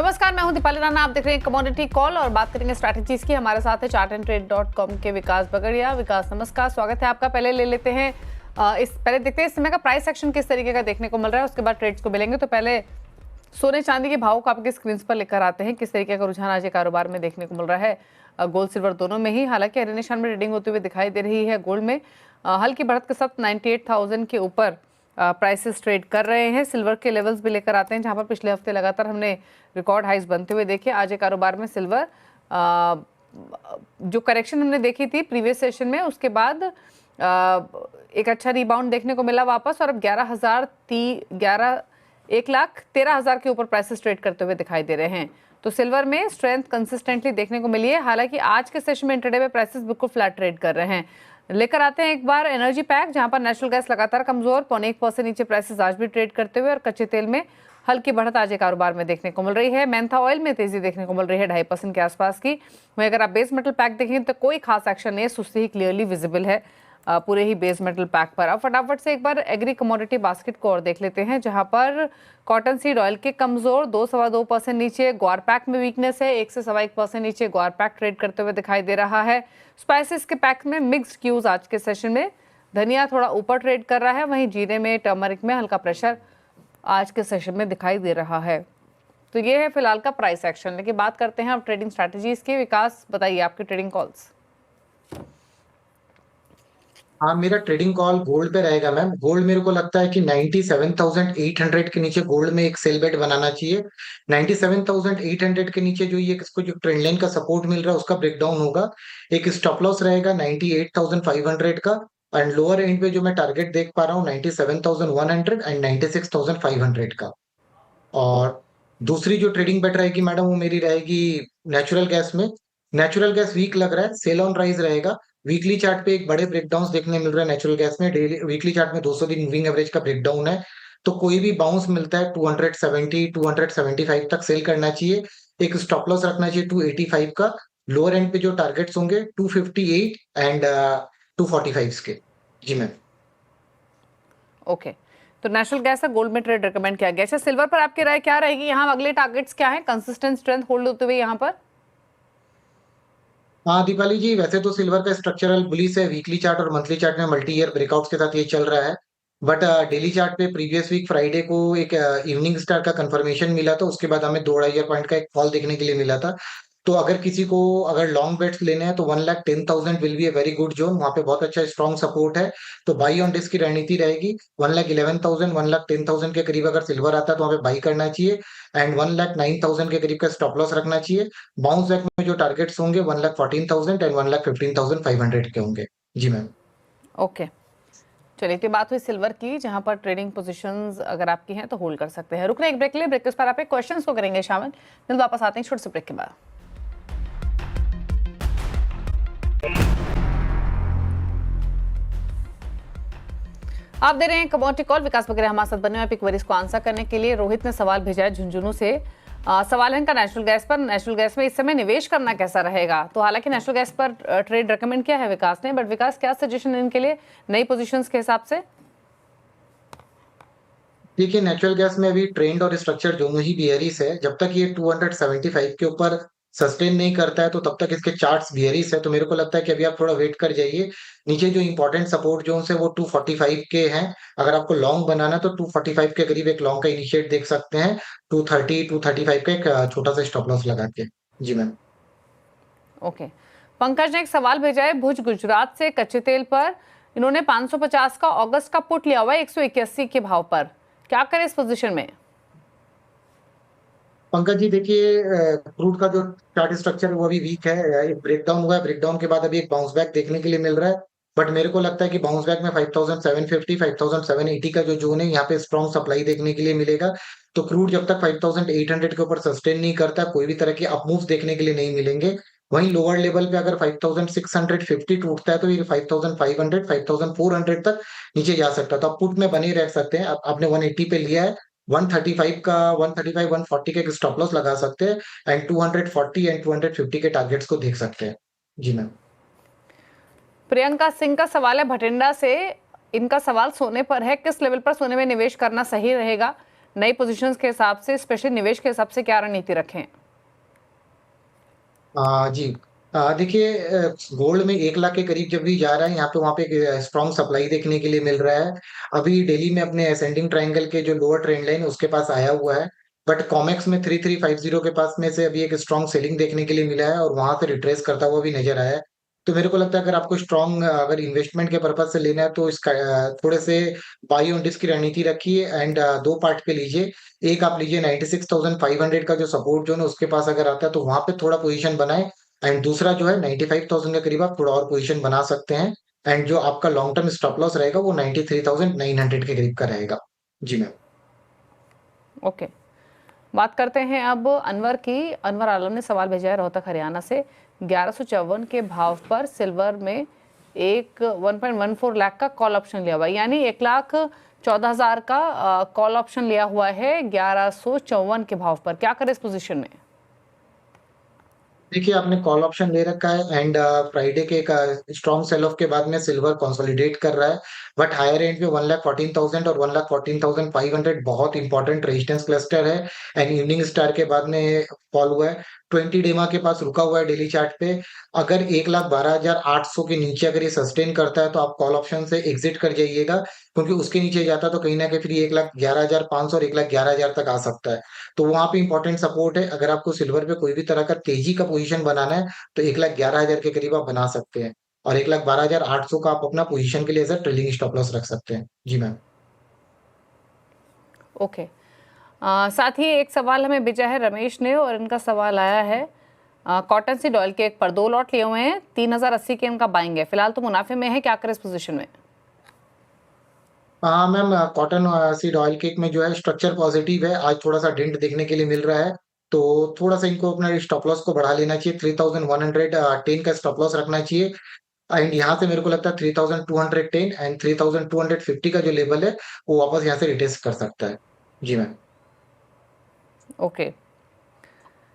नमस्कार, मैं हूं दीपाली राणा। आप देख रहे हैं कमोडिटी कॉल और बात करेंगे स्ट्रैटेजीज की। हमारे साथ है chartandtrade.com के विकास बगड़िया। विकास नमस्कार, स्वागत है आपका। पहले ले लेते हैं पहले देखते हैं इस समय का प्राइस एक्शन किस तरीके का देखने को मिल रहा है, उसके बाद ट्रेड्स को मिलेंगे। तो पहले सोने चांदी के भाव को आपके स्क्रीन पर लेकर आते हैं, किस तरीके का रुझान आज कारोबार में देखने को मिल रहा है गोल्ड सिल्वर दोनों में ही। हालांकि हरे निशान में ट्रेडिंग होते हुए दिखाई दे रही है। गोल्ड में हल्की बढ़त के साथ 98,000 के ऊपर प्राइसेस ट्रेड कर रहे हैं। सिल्वर के लेवल्स भी लेकर आते हैं, जहां पर पिछले हफ्ते लगातार हमने रिकॉर्ड हाइस बनते हुए देखे। आज के कारोबार में सिल्वर जो करेक्शन हमने देखी थी प्रीवियस सेशन में, उसके बाद एक अच्छा रिबाउंड देखने को मिला वापस, और अब 1,13,000 के ऊपर प्राइसेस ट्रेड करते हुए दिखाई दे रहे हैं। तो सिल्वर में स्ट्रेंथ कंसिस्टेंटली देखने को मिली है। हालांकि आज के सेशन में इंट्राडे में प्राइसेस बिल्कुल फ्लैट ट्रेड कर रहे हैं। लेकर आते हैं एक बार एनर्जी पैक, जहां पर नेचुरल गैस लगातार कमजोर, 0.1% नीचे प्राइसेस आज भी ट्रेड करते हुए, और कच्चे तेल में हल्की बढ़त आज कारोबार में देखने को मिल रही है। मेंथा ऑयल में तेजी देखने को मिल रही है 2.5% के आसपास की। वहीं अगर आप बेस मेटल पैक देखें तो कोई खास एक्शन नहीं है, सुस्ती ही क्लियरली विजिबल है पूरे ही बेस मेटल पैक पर। अब फटाफट से एक बार एग्री कमोडिटी बास्केट को और देख लेते हैं, जहां पर कॉटन सीड ऑयल के कमजोर 2-2.25% नीचे, ग्वार पैक में वीकनेस है 1 से 1.25% नीचे, ग्वार पैक ट्रेड करते हुए दिखाई दे रहा है। स्पाइसेस के पैक में मिक्स्ड क्यूज आज के सेशन में, धनिया थोड़ा ऊपर ट्रेड कर रहा है, वहीं जीरे में टर्मरिक में हल्का प्रेशर आज के सेशन में दिखाई दे रहा है। तो ये है फिलहाल का प्राइस एक्शन। लेकिन बात करते हैं अब ट्रेडिंग स्ट्रैटेजीज की। विकास बताइए आपकी ट्रेडिंग कॉल्स। हाँ, मेरा ट्रेडिंग कॉल गोल्ड पे रहेगा मैम। गोल्ड मेरे को लगता है कि 97,800 के नीचे गोल्ड में एक सेल बेट बनाना चाहिए। 97,800 के नीचे जो ये इसको जो ट्रेंड लाइन का सपोर्ट मिल रहा है उसका ब्रेकडाउन होगा। एक स्टॉप लॉस रहेगा 98,500 का, एंड लोअर एंड पे जो मैं टारगेट देख पा रहा हूँ 97,100 एंड 96,500 का। और दूसरी जो ट्रेडिंग बेट रहेगी मैडम वो मेरी रहेगी नेचुरल गैस में। नेचुरल गैस वीक लग रहा है, सेल ऑन राइज रहेगा। वीकली चार्ट पे एक बड़े ब्रेकडाउन देखने मिल रहा है नेचुरल गैस में। डेली वीकली चार्ट में 200 दिन मूविंग एवरेज का ब्रेकडाउन है। तो कोई भी बाउंस मिलता है 270 275 तक सेल करना चाहिए। एक स्टॉप लॉस रखना चाहिए 285 का। लोअर एंड पे जो टारगेट्स होंगे 258 एंड 245 के। जी मैम। ओके, तो नेशनल गैस का गोल्ड में ट्रेड रिकमेंड किया गया। अच्छा, सिल्वर पर आपकी राय क्या रहेगी? यहाँ अगले टारगेट्स क्या है? कंसिस्टेंट स्ट्रेंथ होल्ड होते हुए यहाँ पर। हाँ दीपाली जी, वैसे तो सिल्वर का स्ट्रक्चरल बुलिश है। वीकली चार्ट और मंथली चार्ट में मल्टी ईयर ब्रेकआउट्स के साथ ये चल रहा है। बट डेली चार्ट पे प्रीवियस वीक फ्राइडे को एक इवनिंग स्टार का कंफर्मेशन मिला था, उसके बाद हमें 2-2.5 पॉइंट का एक फॉल देखने के लिए मिला था। तो अगर किसी को अगर लॉन्ग बेट्स लेने हैं तो 1,10,000 will be a very good zone. वहां पे बहुत अच्छा स्ट्रॉन्ग सपोर्ट है। तो बाई ऑन डिस्क की रणनीति रहेगी। 1,11,000 1,10,000 के करीब अगर सिल्वर आता है तो वहां पे बाई करना चाहिए, एंड 1,09,000 के करीब का स्टॉप लॉस रखना चाहिए। बाउंस बैक में जो टारगेट्स होंगे 1,14,000 एंड 1,15,500 के होंगे। जी मैम। ओके, चलिए, तो बात हुई सिल्वर की, जहां पर ट्रेडिंग पोजीशंस अगर आपकी हैं तो होल्ड कर सकते हैं। रुक रहे एक ब्रेक के लिए। ब्रेक के पर आप क्वेश्चंस को करेंगे शामिल। फिर वापस आते हैं छोटे से ब्रेक के बाद। आप दे रहे हैं कमोडिटी कॉल। विकास वगैरह हमारे साथ बने हुए पिक वरीज को आंसर करने के लिए। रोहित ने सवाल भेजा है झुंझुनू से। सवाल है इनका नेचुरल गैस पर। नेचुरल गैस में इस समय निवेश करना कैसा रहेगा? तो हालांकि नेचुरल गैस पर ट्रेड रेकमेंड किया है विकास ने, बट विकास क्या सजेशन है इनके लिए नई पोजीशंस के हिसाब से? देखिए, नेचुरल गैस में अभी ट्रेंड और स्ट्रक्चर दोनों ही बियरिश है। जब तक ये 275 के ऊपर सस्टेन नहीं करता है तो तब तक इसके चार्ट्स बियरिश है। तो मेरे को लगता है कि अभी आप थोड़ा वेट कर जाइए। नीचे जो इंपॉर्टेंट सपोर्ट जोन है वो 245 के हैं। अगर आपको लॉन्ग बनाना है तो 245 के करीब एक लॉन्ग का इनिशिएट देख सकते हैं। 230 235 का एक छोटा सा स्टॉप लॉस लगा के। जी मैम। ओके, पंकज ने एक सवाल भेजा है भुज गुजरात से कच्चे तेल पर। इन्होंने 550 का अगस्त का पुट लिया हुआ है 181 के भाव पर। क्या करें इस पोजीशन में? पंकज जी देखिए, क्रूड का जो चार्ट स्ट्रक्चर है वो अभी वीक है। एक ब्रेकडाउन हुआ है, ब्रेकडाउन के बाद अभी एक बाउंस बैक देखने के लिए मिल रहा है। बट मेरे को लगता है कि बाउंस बैक में 5,750 5,780 का जो जोन है यहाँ पे स्ट्रॉन्ग सप्लाई देखने के लिए मिलेगा। तो क्रूड जब तक 5,800 के ऊपर सस्टेन नहीं करता, कोई भी तरह के अपमूव्स देखने के लिए नहीं मिलेंगे। वहीं लोअर लेवल पे अगर 5,650 टूटता है तो ये 5,500 5,400 तक नीचे जा सकता है। तो आप पुट में बने रह सकते हैं। आपने 180 पे लिया है, 135 का 135 140 का एक स्टॉप लॉस लगा सकते हैं, एंड 240 एंड 250 के टारगेट्स को देख सकते हैं। जी मैम। प्रियंका सिंह का सवाल है भटिंडा से। इनका सवाल सोने पर है, किस लेवल पर सोने में निवेश करना सही रहेगा? नई पोजीशंस के हिसाब से, स्पेशली निवेश के हिसाब से क्या रणनीति रखें? जी। देखिए, गोल्ड में 1 लाख के करीब जब भी जा रहा है, यहाँ पे वहाँ पे एक स्ट्रॉन्ग सप्लाई देखने के लिए मिल रहा है। अभी डेली में अपने असेंडिंग ट्रायंगल के जो लोअर ट्रेंड लाइन है उसके पास आया हुआ है। बट कॉमेक्स में 3350 के पास में से अभी एक स्ट्रॉन्ग सेलिंग देखने के लिए मिला है और वहां से रिट्रेस करता हुआ भी नजर आया है। तो मेरे को लगता है अगर आपको स्ट्रॉन्ग अगर इन्वेस्टमेंट के पर्पज से लेना है तो इसका थोड़े से बाई ऑन डिस्क की रणनीति रखिए एंड 2 पार्ट पे लीजिए। एक आप लीजिए 96,500 का जो सपोर्ट जोन है उसके पास अगर आता है तो वहां पे थोड़ा पोजीशन बनाए। एंड दूसरा जो है 95,000 के करीब आप थोड़ा और पोजीशन बना सकते हैं। एंड जो आपका लॉन्ग टर्म स्टॉप लॉस रहेगा वो 93,900 के करीब का रहेगा। जी मैम। ओके, बात करते हैं अब अनवर की। अनवर आलम ने सवाल भेजा है रोहतक हरियाणा से। 1154 के भाव पर सिल्वर में एक 1.14 लाख का कॉल ऑप्शन लिया हुआ है, यानी 1,14,000 का कॉल ऑप्शन लिया हुआ है 1154 के भाव पर। क्या करें इस पोजीशन में? देखिए, आपने कॉल ऑप्शन ले रखा है एंड फ्राइडे के एक स्ट्रॉन्ग सेल ऑफ के बाद में सिल्वर कंसोलिडेट कर रहा है। बट हायर एंड पे 1,14,000 और 1,14,500 बहुत इंपॉर्टेंट रेजिस्टेंस क्लस्टर है। एंड इवनिंग स्टार के बाद में फॉल हुआ है। 20 डेमा के पास रुका हुआ है डेली चार्ट पे। अगर 1,12,800 के नीचे अगर ये सस्टेन करता है तो आप कॉल ऑप्शन से एग्जिट कर जाइएगा, क्योंकि उसके नीचे जाता तो कहीं ना कहीं फिर 1,11,500 और 1,11,000 तक आ सकता है। तो वहां पे इंपॉर्टेंट सपोर्ट है। अगर आपको सिल्वर पे कोई भी तरह का तेजी का पोजीशन बनाना है तो 1,11,000 के करीब आप बना सकते हैं। और 1,12,800 का आप अपना पोजीशन के लिए एज ट्रेलिंग स्टॉप लॉस रख सकते हैं। जी मैम। ओके, साथ ही एक सवाल हमें भेजा है रमेश ने, और इनका सवाल आया है कॉटन सीड ऑयल के एक पर 2 लॉट लिए हुए हैं, 3,080 के इनका बाइंग है, फिलहाल तो मुनाफे में है, क्या करें इस पोजीशन में? हाँ ma'am, cotton seed oil cake में जो है स्ट्रक्चर पॉजिटिव है। आज थोड़ा सा डेंट देखने के लिए मिल रहा है। तो थोड़ा सा इनको अपना स्टॉप लॉस को बढ़ा लेना चाहिए। 3,110 का स्टॉप लॉस रखना चाहिए। एंड यहाँ से मेरे को लगता है 3,210 एंड 3,250 का जो लेवल है वो वापस यहाँ से रिटेस्ट कर सकता है। जी मैम। ओके,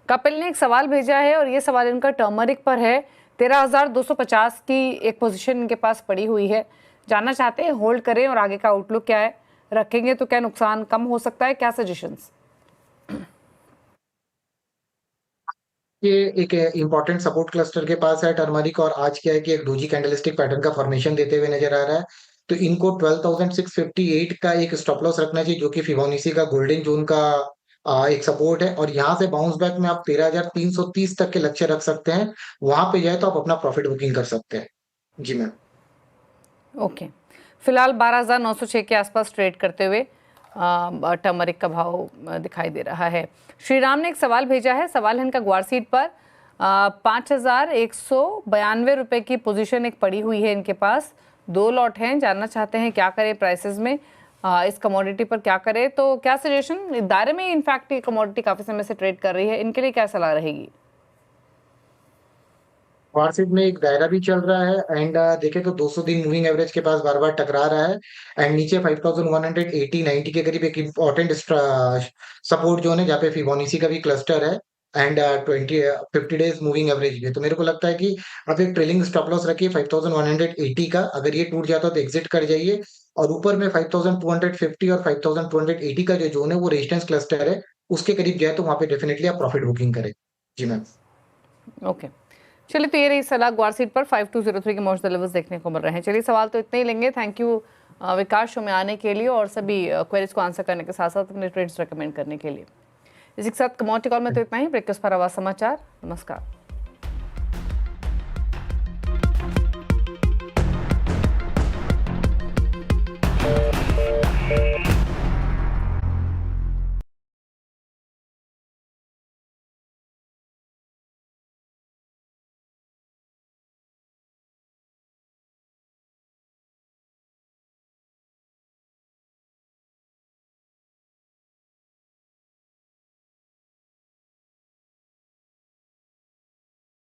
कपिल ने एक सवाल भेजा है और ये सवाल इनका टर्मरिक पर है। 13,250 की एक पोजीशन इनके पास पड़ी हुई है, जानना चाहते हैं होल्ड करें और आगे का आउटलुक क्या है, रखेंगे तो क्या नुकसान कम हो सकता है, क्या सजेशंस? ये एक इंपॉर्टेंट सपोर्ट क्लस्टर के पास है टर्मरिक, और आज क्या है कि एक डोजी कैंडलस्टिक पैटर्न का फॉर्मेशन देते हुए नजर आ रहा है। तो इनको 12,658 का एक स्टॉप लॉस रखना चाहिए, जो कि फिबोनाची का गोल्डन जोन का एक सपोर्ट है। और यहाँ से बाउंस बैक में आप 13,330 तक के लक्ष्य रख सकते हैं। वहां पे जाए तो आप अपना प्रॉफिट बुकिंग कर सकते हैं। जी मैम। ओके, फिलहाल 12,906 के आसपास ट्रेड करते हुए टर्मरिक का भाव दिखाई दे रहा है। श्रीराम ने एक सवाल भेजा है, सवाल है इनका ग्वारसीड पर। 5,192 रुपए की पोजीशन एक पड़ी हुई है इनके पास, 2 लॉट हैं, जानना चाहते हैं क्या करें प्राइसेस में, इस कमोडिटी पर क्या करें, तो क्या सजेशन दायरे में? इनफैक्ट ये कमोडिटी काफी समय से ट्रेड कर रही है, इनके लिए क्या सलाह रहेगी? मार्केट में एक दायरा भी चल रहा है एंड देखें तो 200 दिन मूविंग एवरेज के पास बार बार टकरा रहा है। एंड नीचे 5,180 90 के करीब एक इम्पोर्टेंट सपोर्ट जोन है जहाँ पे फिबोनाची का भी क्लस्टर है। एंड 50 डेज मूविंग एवरेज भी है। तो मेरे को लगता है कि आप एक ट्रेलिंग स्टॉप लॉस रखिए 5,180 का। अगर ये टूट जाता है तो एग्जिट कर जाइए। और ऊपर में 5,250 और 5,280 का जो जोन है वो रेजिस्टेंस क्लस्टर है, उसके करीब जाए तो वहां पे डेफिनेटली आप प्रॉफिट बुकिंग करें। जी मैम। ओके, चलिए, तो ये रही सलाह ग्वारसीड पर 5203 के मौजूदा लेवल्स देखने को मिल रहे हैं। चलिए, सवाल तो इतने ही लेंगे। थैंक यू विकास शो में आने के लिए और सभी क्वेरीज को आंसर करने के साथ साथ अपने ट्रेड्स रेकमेंड करने के लिए। इसी के साथ कमोडिटी कॉल में तो इतना ही। ब्रेक के उस पर आवाज समाचार। नमस्कार।